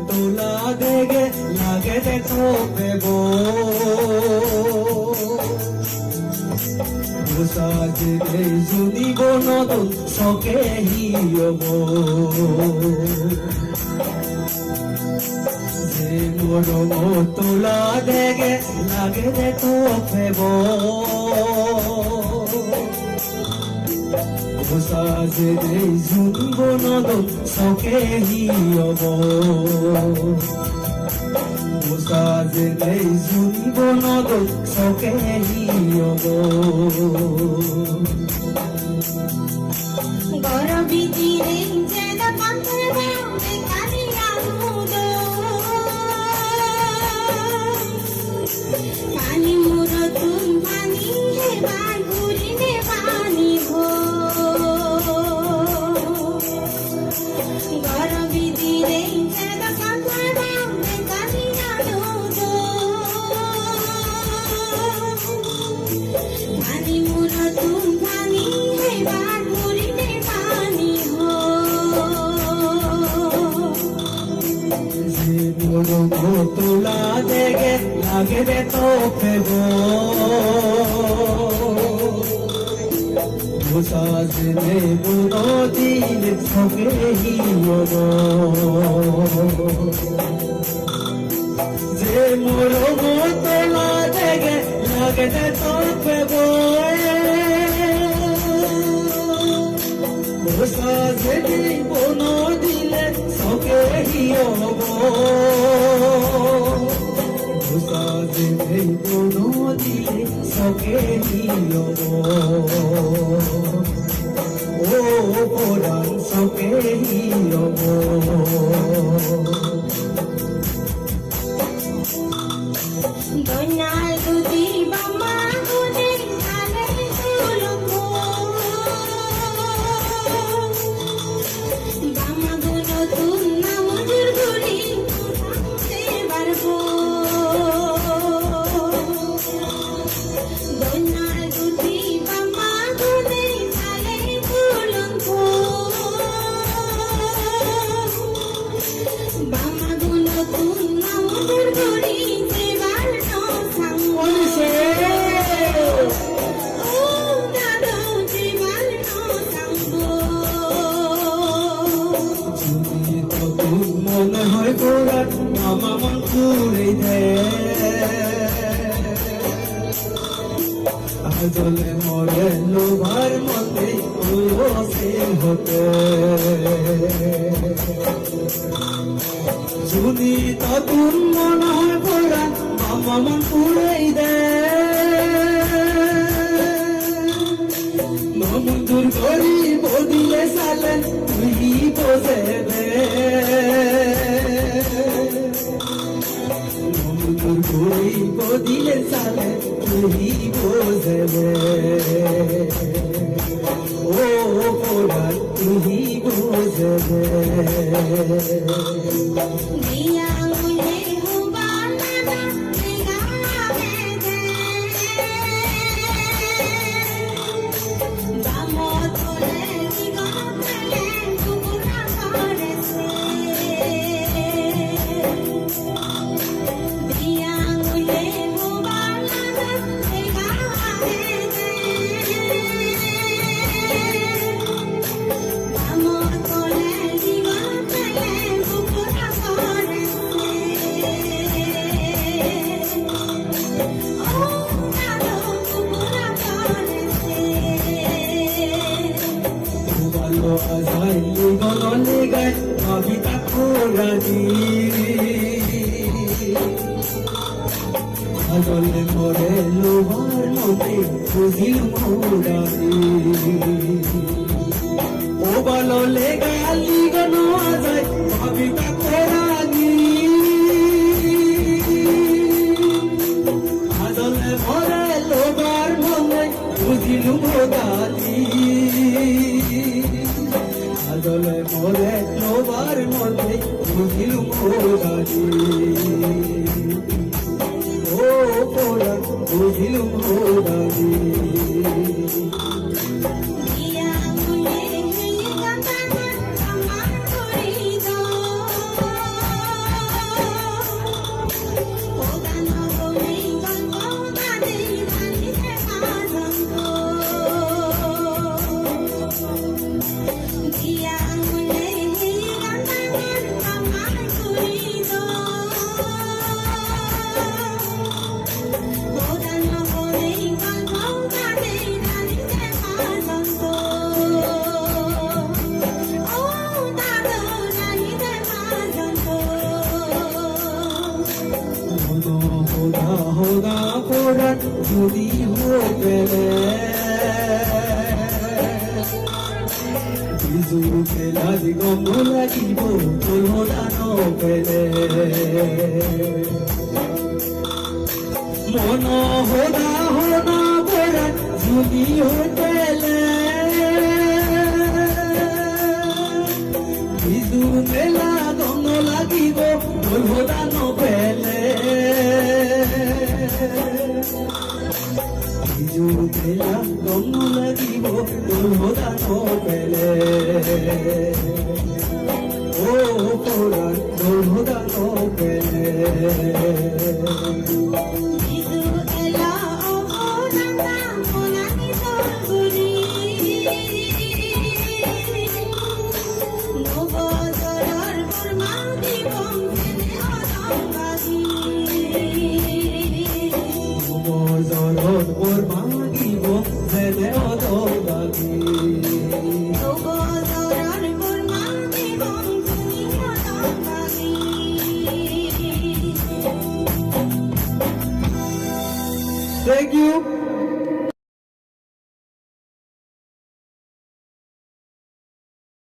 তোলা দেগে লাগে দেখো পেবো সাজে জুনিব নতুন সকে হিয়ব যে মোর তোলা দেগে লাগে দেখো পেবো সাজে জুনিব নতুন সকে হিয়ব সাজে জুনিব নতুন সকে হিয়ব গরবিজিরে যেন কান্তের বাউলে কানিয়া মুদ পানি মুর তুম পানি হে বার ঘুরিনে পানি ভো গরবিজিরে যেন কান্তের বাউলে কানিয়া মুদ পানি মুর তুম পানি হে বার তোলা দেগে লাগে রে তো পেবো সাজনে বুনো দিল সঙ্গে হিয়ব যে মোর তোলা দেগে লাগে রে তো পেবো সাজনে বুনো দিলে সঙ্গে হিয়ব সাজনে বুনো দিলে সঙ্গে হিয়ব ও পুরাণ সঙ্গে হিয়ব দৈনাল দুদি বামা গুনে আলে তুলবো বামা গুনো তুম নামজুর গুরি তে বারবো দৈনাল দুদি বামা গুনে আলে তুলবো বামা গুনো তুম নামজুর গুরি মনে হয় গোড়ার মামা মন ঘুরে দেলে মরে লোভার মতে হতে যদি তখন মনে হয় গোড়ার মামা মন ঘুরে মমুদুর করি বদিলে সালেন তুই বোঝে মমুদুর করি বদিলে সালেন তুই বোঝে ও পোড়া তুই বোঝে আজাইলি গনলে গায় কবিতা কোরানি আজলে মরে লোভার মতে বুঝিল মোরানি ও বললে গালি গনো আজাই কবিতা কোরানি হোদা পোড়ান যদি পেলে বিজুর খেলা গন্ধ লাগিব তোর হোদা পেলে মন হোদা হোদা পোড়ান যদি পেলে বিজুর মেলা গন্ধ লাগিব তোর হোদা পেলে বিজুর মেলা গন্ধ লাগিব তোর হোদা পেলে ও পোড়ান তোর হোদা পেলে বিজু এলা অহনা মনানি তরগুরি নবজরার বর্মা দিবং জেনে অদঙ্গাদি মজরত ওর মাগিব জেনে অদগাগি নবজরার বর্মা দিবং জেনে অদঙ্গাদি Thank you.